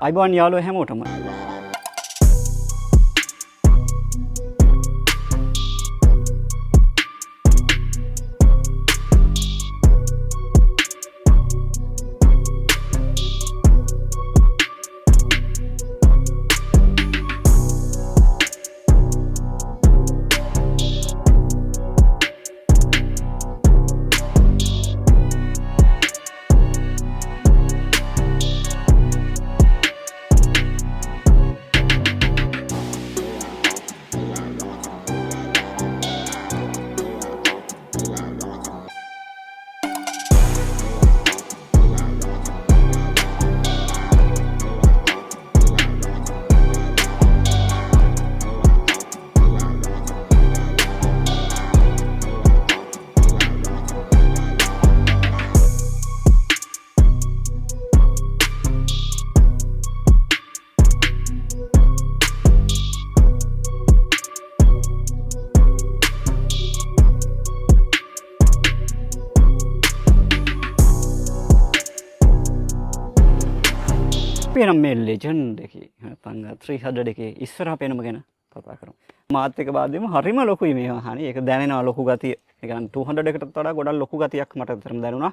අයිබෝන් යාළුවෝ හැමෝටම. පේනම් මේ ලෙජන්ඩ් එකේ නැත්නම් 300 එකේ ඉස්සරහ පේනම ගැන කතා කරමු. මාත් එක බාද්දෙම හරිම ලොකුයි මේ වාහනේ. ඒක දැනෙනවා ලොකු ගතිය. ඒ කියන්නේ 200 එකටත් වඩා ගොඩක් ලොකු ගතියක් මට අතරම දැනුණා.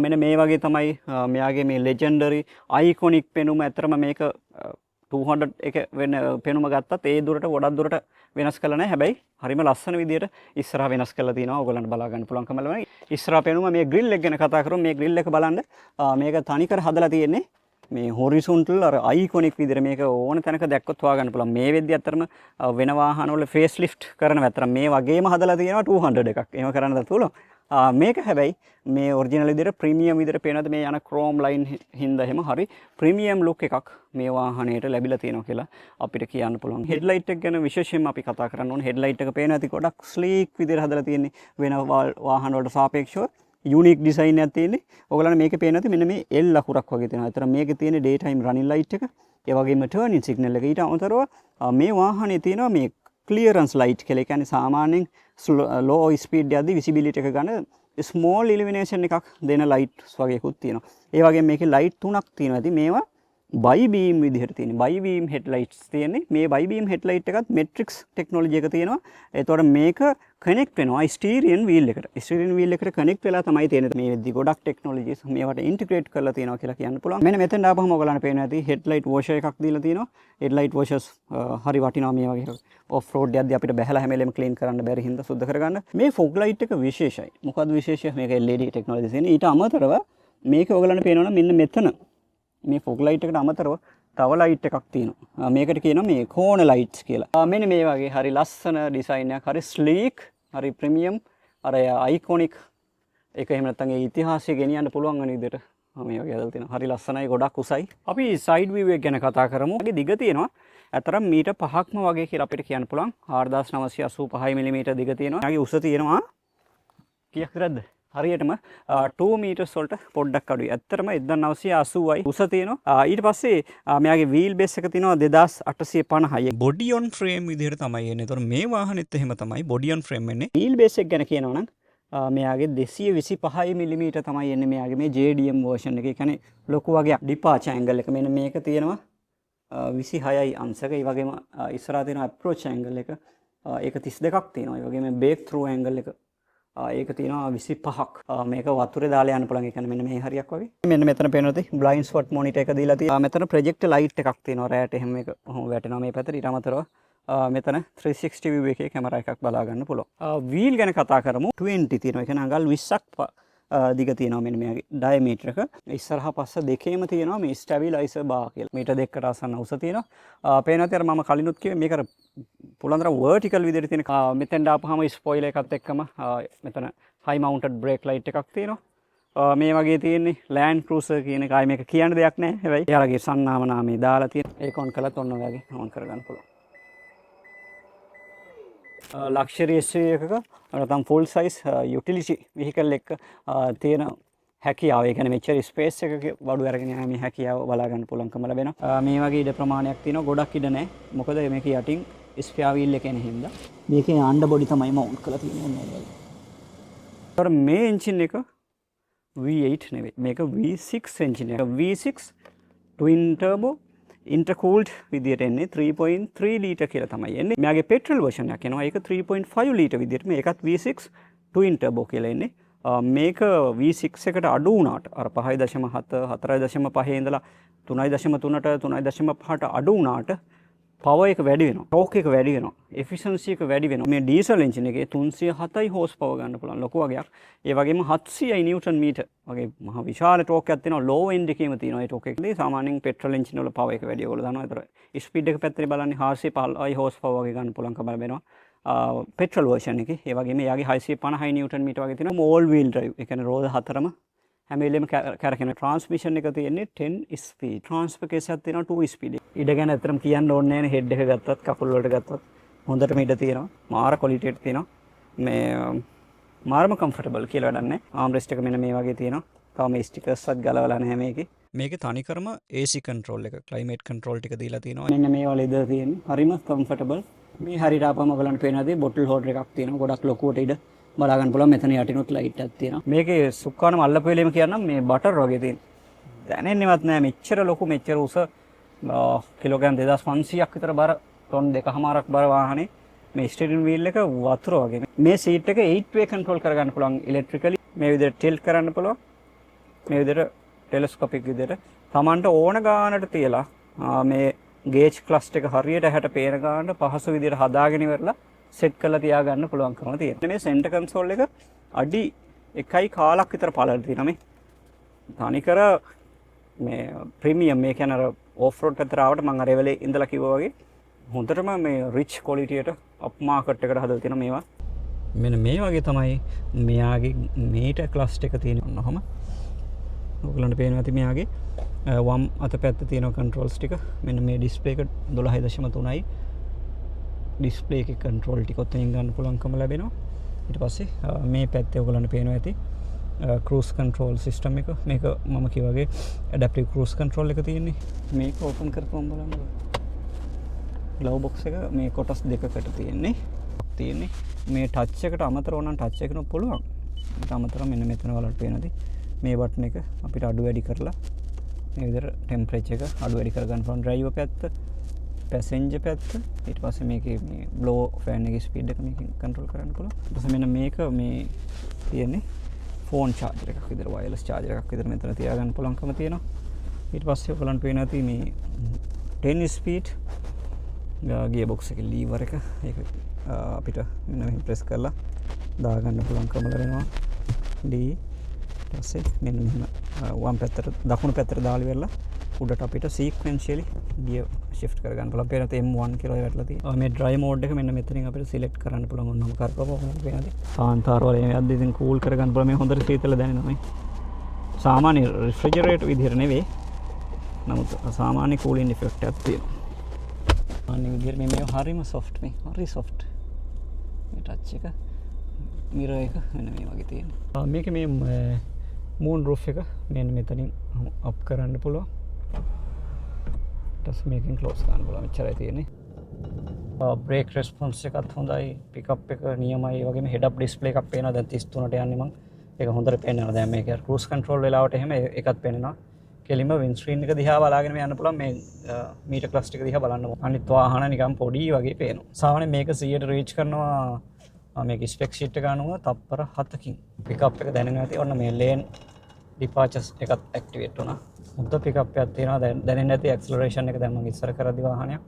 මෙන්න මේ වගේ තමයි මෙයාගේ මේ ලෙජෙන්ඩරි අයිකොනික් පෙනුම. ඇත්තටම මේක 200 එක වෙන පෙනුම ගත්තත් ඒ දුරට ගොඩක් දුරට වෙනස් කළා නැහැ. හැබැයි හරිම ලස්සන විදියට ඉස්සරහ වෙනස් කරලා තිනවා. ඔයගොල්ලන්ට බලා ගන්න පුළුවන්කම ලැබෙනවා. ඉස්සරහ පෙනුම මේ ග්‍රිල් එක ගැන කතා කරමු. මේ ග්‍රිල් එක බලන්න. මේක තනිකර හදලා තියෙන්නේ මේ හොරිසොන්ටල් අර අයිකොනික් විදිහට මේක ඕන තැනක දැක්කොත් හොයාගන්න පුළුවන්. මේ වෙද්දි අතරම වෙන වාහන වල ෆේස් ලිෆ්ට් කරනවා. අතර මේ වගේම හදලා තියෙනවා 200 එකක්. එහෙම කරන්නද පුළුවන්. මේක හැබැයි මේ ඔරිජිනල් විදිහට ප්‍රීමියම් විදිහට පේනද මේ යන ක්‍රෝම් ලයින් හින්දා එහෙම හරි ප්‍රීමියම් ලුක් එකක් මේ වාහනයට ලැබිලා තියෙනවා කියලා අපිට කියන්න පුළුවන්. හෙඩ්ලයිට් එක ගැන විශේෂයෙන්ම අපි කතා කරන්න ඕනේ. හෙඩ්ලයිට් එක පේන ඇති ගොඩක් ස්ලීක් විදිහට හදලා තියෙන්නේ වෙන වාහන වලට සාපේක්ෂව. යුනික් ඩිසයින් එකක් තියෙන්නේ. ඔයගොල්ලන්ට මේකේ පේන නැති මෙන්න මේ L ලකුරක් වගේ තියෙනවා. ඒතර මේකේ තියෙන ඩේ ටයිම් රනින් ලයිට් එක, ඒ වගේම ටර්නින් සිග්නල් එක. ඊට අමතරව මේ වාහනේ තියෙනවා මේ ක්ලියරන්ස් ලයිට් කියලා. ඒ කියන්නේ සාමාන්‍යයෙන් ලෝ ස්පීඩ් යද්දී විසිබිලිටි එක ගන්න ස්මෝල් ඉලිමිනේෂන් එකක් දෙන ලයිට්ස් වගේකුත් තියෙනවා. ඒ වගේම මේකේ ලයිට් තුනක් තියෙනවා. ඉතින් මේවා බයි බීම් විදිහට තියෙන්නේ. බයි බීම් හෙඩ්ලයිට්ස් තියෙන්නේ. මේ බයි බීම් හෙඩ්ලයිට් එකත් මෙට්‍රික්ස් ටෙක්නොලොජි එක තියෙනවා. ඒතකොට මේක කනෙක්ට් වෙනවා ස්ටීරියන් වීල් එකට. ස්ටීරියන් වීල් එකට කනෙක්ට් වෙලා තමයි තියෙන්නේ. මේ වෙද්දි ගොඩක් ටෙක්නොලොජිස් මේවට ඉන්ටිග්‍රේට් කරලා තියෙනවා කියලා කියන්න පුළුවන්. මෙන්න මෙතෙන් ආපහුම ඔයගලන්ට පේනවා ඇති හෙඩ්ලයිට් වොෂර් එකක් දීලා තියෙනවා. හෙඩ්ලයිට් වොෂර්ස් හරි වටිනවා මේ වගේ ඔෆ් රෝඩ් යද්දී අපිට බැහැලා හැම වෙලෙම ක්ලීන් කරන්න බැරි හින්දා සුද්ධ කරගන්න. මේ ෆොග් ලයිට් එක විශේෂයි. මොකද්ද විශේෂය? මේක LED ටෙක්නොලොජි තියෙන්නේ. ඊට අමතරව මේක ඔයගලන්ට පේනවනම් මෙන්න මෙතන මේ ෆොග් ලයිට් එකට අමතරව තව ලයිට් එකක් තියෙනවා. මේකට කියනවා මේ කෝන ලයිට්ස් කියලා. මෙන්න මේ වගේ හරි ලස්සන ඩිසයින් එකක්, හරි ස්ලීක්, හරි ප්‍රීමියම්, අර අයිකොනික් එක එහෙම නැත්නම් ඒ ඉතිහාසය ගෙනියන්න පුළුවන් වෙන විදිහට මේ වගේ හදලා තියෙනවා. හරි ලස්සනයි, ගොඩක් උසයි. අපි සයිඩ් විව් එක ගැන කතා කරමු. ඒකේ දිග තියෙනවා. අතරම මීටර් 5ක්ම වගේ කියලා අපිට කියන්න පුළුවන්. 4985 මිලිමීටර් දිග තියෙනවා. යාගේ උස තියෙනවා කීයක් විතරද? හරියටම 2 මීටර්ස් වලට පොඩ්ඩක් අඩුයි. ඇත්තටම 1980යි උස තියෙනවා. ඊට පස්සේ මෙයාගේ වීල් බේස් එක තියෙනවා 2850යි. බොඩි ඔන් ෆ්‍රේම් විදිහට තමයි එන්නේ. ඒතකොට මේ වාහනෙත් එහෙම තමයි බොඩි ඔන් ෆ්‍රේම් එන්නේ. වීල් බේස් එක ගැන කියනවා නම් මෙයාගේ 225 මිලිමීටර් තමයි එන්නේ මෙයාගේ මේ JDM version එක. ඒ කියන්නේ ලොකු වගේ ඩිපාචර් ඇන්ගල් එක. මෙන්න මේක තියෙනවා 26යි අංශක. ඒ වගේම ඉස්සරහා තියෙන අප්‍රෝච් ඇන්ගල් එක ඒක 32ක් තියෙනවා. ඒ වගේම බේක් ත්‍රූ ඇන්ගල් එක ඒක තියෙනවා 25ක්. මේක වතුරේ දාලා යන්න පුළුවන්. ඒ කියන්නේ මෙන්න මේ හරියක් වගේ. මෙන්න මෙතන පේනොත් බ්ලයින්ඩ් ස්පොට් මොනිටර් එක දීලා තියෙනවා. මෙතන ප්‍රොජෙක්ටර් ලයිට් එකක් තියෙනවා. රෑට එහෙම මේක වැටෙනවා මේ පැත්තට. ඊට අමතරව මෙතන 360 view එකේ කැමරා එකක් බලා ගන්න පුළුවන්. වීල් ගැන කතා කරමු. 20 තියෙනවා. ඒ කියන්නේ අඟල් 20ක් දිග තියෙනවා මෙන්න මෙයාගේ ඩයමීටර් එක. ඉස්සරහා පස්ස දෙකේම තියෙනවා මේ ස්ටැබිලයිසර් බාර් කියලා. මීටර් දෙකකට ආසන්න උස තියෙනවා. පේනවාද අර මම කලිනුත් කිව්වේ මේක අර පුළුවන් තරම් වර්ටිකල් විදිහට තියෙන. මෙතෙන් දාපුවාම ස්පොයිලර් එකත් එක්කම මෙතන හයි මවුන්ටඩ් බ්‍රේක් ලයිට් එකක් තියෙනවා. මේ වගේ තියෙන්නේ ලෑන්ඩ් ක්‍රූසර් කියන එක. ආයේ මේක කියන්න දෙයක් නැහැ. හැබැයි එයාලගේ සන්නාම නාමය දාලා තියෙන. ඒක ඔන් කළත් ඔන්න ඔයගේ ඔන් කරගන්න පුළුවන්. ලක්ෂරි SUV එකක නැත්නම් ෆුල් සයිස් යුටිලිටි වෙහිකල් එක තියෙන හැකියාව. ඒ කියන්නේ මෙච්චර ස්පේස් එකක වඩු අරගෙන යන මේ හැකියාව බලා ගන්න පුළුවන්කම ලැබෙනවා. මේ වගේ ඉඩ ප්‍රමාණයක් තියෙනවා. ගොඩක් ඉඩ නැහැ. මොකද මේක යටින් ස්පෙයා වීල් එක එන හින්දා මේකේ ආණ්ඩ බොඩි තමයි මවුන්ට් කරලා තියෙන්නේ. ඒතර මේ එන්ජින් එක V8 නෙවෙයි. මේක V6 එන්ජින් එක. V6 twin turbo ඉන්ටර්කූල්ඩ් විදියට එන්නේ 3.3 ලීටර් කියලා තමයි එන්නේ. මෙයාගේ පෙට්‍රල් වර්ෂන් එකක් එනවා. ඒක 3.5 ලීටර් විදියට. මේකත් V6 twin turbo කියලා එන්නේ. මේක V6 එකට අඩු වුණාට අර 5.7 4.5 ඉඳලා 3.3ට 3.5ට අඩු වුණාට පවර් එක වැඩි වෙනවා. ටෝක් එක වැඩි වෙනවා. එෆිෂියන්සි එක වැඩි වෙනවා. මේ ඩීසල් එන්ජින් එකේ 307යි හෝස් පවර් ගන්න පුළුවන් ලොකු වගේක්. ඒ වගේම 700යි නිව්ටන් මීටර් වගේ මහ විශාල ටෝක් එකක් තියෙනවා. ලෝ එන්ඩ් එකේම තියෙනවා. ඒ ටෝක් එකේ සාමාන්‍යයෙන් පෙට්‍රල් එන්ජින් වල පවර් එක වැඩි. ඔයගොල්ලෝ දන්නවා. ඒතර ස්පීඩ් එක පැත්තේ බලන්නේ 415යි හෝස් පවර් වගේ ගන්න පුළුවන් කම වෙනවා. පෙට්‍රල් වර්ෂන් එකේ. ඒ වගේම එයාගේ 650යි නිව්ටන් මීටර් වගේ තියෙනවා. All wheel drive. ඒ කියන්නේ රෝද හතරම හැම වෙලෙම කරකින ට්‍රාන්ස්මිෂන් එක තියෙන්නේ 10 ස්පීඩ්. ට්‍රාන්ස්ෆර් කේසයක් තියෙනවා 2 ස්පීඩ්. ඉඩ ගැන අතරම කියන්න ඕනේ නැහැ නේ. හෙඩ් එක ගත්තත් කකුල් වලට ගත්තත් හොඳටම ඉඩ තියෙනවා. මාර ක්වොලිටි එකක් තියෙනවා. මේ මාරම කම්ෆර්ටබල් කියලා වැඩක් නැහැ. ආම් රෙස්ට් එක මෙන්න මේ වගේ තියෙනවා. තාම මේ ස්ටිකර්ස්වත් ගලවලා නැහැ මේකේ. මේකේ තනිකරම AC කන්ට්‍රෝල් එක, ක්ලයිමේට් කන්ට්‍රෝල් ටික දීලා තියෙනවා. මෙන්න මේ වල ඉඳලා තියෙන්නේ. හරිම කම්ෆර්ටබල්. මේ හරියට ආපම ඔයගලන්ට පේනවාදී බොටල් හෝල්ඩර් එකක් තියෙනවා. ගොඩක් ලොකුවට ඉඩ බලා ගන්න පුළුවන්. මෙතන යටිනුත් ලයිට් එකක් තියෙනවා. මේකේ සුක්කානම අල්ලපු වෙලෙම කියන්නම් මේ බටර් වගේ තියෙන. දැනෙන්නේවත් නැහැ මෙච්චර ලොකු මෙච්චර උස කිලෝග්‍රෑම් 2500ක් විතර බර ටොන් 2.5ක් බර වාහනේ මේ ස්ටියරින් වීල් එක වතුර වගේ. මේ සීට් එක 8 way කන්ට්‍රෝල් කරගන්න පුළුවන් ඉලෙක්ට්‍රිකලි. මේ විදිහට ටිල්ට් කරන්න පුළුවන්. මේ විදිහට ටෙලස්කෝපික් විදිහට Tamanට ඕන ගානට තියලා මේ ගේජ් ක්ලස්ට් එක හරියට හැට පේන ගානට පහසු විදිහට හදාගෙන ඉවරලා සෙට් කරලා තියාගන්න පුළුවන්කම තියෙනවා. මේ සෙන්ටර් කන්සෝල් එක අඩි 1.1 විතර පළල තියෙනවා මේ. තනිකර මේ ප්‍රීමියම් මේ කියන්නේ අර ඕෆ් රෝඩ් පැත්තට ආවට මම අර එවලේ ඉඳලා කිව්වා වගේ හොඳටම මේ රිච් ක්වොලිටි එකට අප් මාකට් එකට හදලා තියෙනවා මේවා. මෙන්න මේ වගේ තමයි මෙයාගේ මීටර් ක්ලස්ට් එක තියෙන්නේ. ඔන්නෝම ඔයගලන්ට පේනවා ඇති මෙයාගේ වම් අත පැත්තේ තියෙන කන්ට්‍රෝල්ස් ටික. මෙන්න මේ ඩිස්ප්ලේ එක 12.3යි. ඩිස්ප්ලේ එකේ කන්ට්‍රෝල් ටික ඔතනින් ගන්න පුළුවන්කම ලැබෙනවා. ඊට පස්සේ මේ පැත්තේ ඔයගලන්ට පේනවා ඇති ක්‍රූස් කන්ට්‍රෝල් සිස්ටම් එක. මේක මම කිව්වාගේ ඇඩැප්ටිව් ක්‍රූස් කන්ට්‍රෝල් එක තියෙන්නේ. මේක ඕපන් කරපුවම බලන්න. ග්ලව් බොක්ස් එක මේ කොටස් දෙකකට තියෙන්නේ. මේ ටච් එකට අමතරව නම් ටච් එකනොත් පුළුවන්. ඊට අමතරව මෙන්න මෙතන වලට පේනදී මේ බටන් එක අපිට අඩු වැඩි කරලා මේ විදිහට ටෙම්පරේචර් එක අඩු වැඩි කරගන්න පුළුවන්. ඩ්‍රයිවර් පැත්ත, පැසෙන්ජර් පැත්ත, ඊට පස්සේ මේකේ මේ බ්ලෝ ෆෑන් එකේ ස්පීඩ් එක මේකෙන් කන්ට්‍රෝල් කරන්න පුළුවන්. ඊට පස්සේ මෙන්න මේක මේ තියෙන්නේ ෆෝන් චාර්ජර් එකක් විතර, වයර්ලස් චාර්ජර් එකක් විතර මෙතන තියාගන්න පුළුවන්කම තියෙනවා. ඊට පස්සේ ඔයගලන්ට පේනවා ඇති මේ 10 ස්පීඩ් ගියර් බොක්ස් එකේ ලීවර් එක. ඒක අපිට මෙන්න මෙහෙම ප්‍රෙස් කරලා දාගන්න පුළුවන්කම ලැබෙනවා. ඩී ඊපස්සේ මෙන්න මෙහෙම වම් පැත්තට දකුණු පැත්තට දාලා ඉවරලා උඩට අපිට සීක්වෙන්ෂියලි ගියර් shift කරගන්න පුළුවන්. පේනත් M1 කියලා වැටලා තියෙනවා. මේ dry mode එක මෙන්න මෙතනින් අපිට select කරන්න පුළුවන්. ඔන්නම කරපුවම පේනදී කාන්තාර වල මේ යද්දි ඉතින් cool කරගන්න පුළුවන්. මේ හොඳට සීතල දැනෙනවා මේ. සාමාන්‍ය refrigerator විදිහට නෙවෙයි. නමුත් සාමාන්‍ය cooling effect එකක් තියෙනවා. අනේ විදිහට මේ හරිම soft මේ. හරි soft. මේ touch එක mirror එක මෙන්න මේ වගේ තියෙනවා. මේක මේ moon roof එක මෙන්න මෙතනින් අප් කරන්න පුළුවන්. ඊට මේකෙන් ක්ලෝස් කරන්න පුළුවන්. මෙච්චරයි තියෙන්නේ. බ්‍රේක් රෙස්පොන්ස් එකත් හොඳයි. පිකප් එක නියමයි. ඒ වගේම හෙඩ් අප් ඩිස්ප්ලේ එකක් පේනවා. දැන් 33ට යන්නේ මම. ඒක හොඳට පේනවා. දැන් මේක ක්‍රූස් කන්ට්‍රෝල් වෙලාවට එහෙම ඒකත් පේනවා. කෙලිම වින් ස්ක්‍රීන් එක දිහා බලාගෙන යන්න පුළුවන්. මේ මීටර් ක්ලස්ට් එක දිහා බලන්න. අනිත් වාහන නිකන් පොඩි වගේ පේනවා. සාමාන්‍යයෙන් මේක 100ට රීච් කරනවා. මේක ස්පෙක් ෂීට් එක අනුව තප්පර 7කින් පිකප් එක දැනෙනවා ඇති. ඔන්න මේ ලේන් ඩිපාචර්ස් එකත් ඇක්ටිවේට් වුණා. හොඳ පිකප් එකක් තියෙනවා. දැනෙන්නේ නැති ඇක්සලරේෂන් එක දැන් මම ඉස්සර කරද්දි වාහනයක්.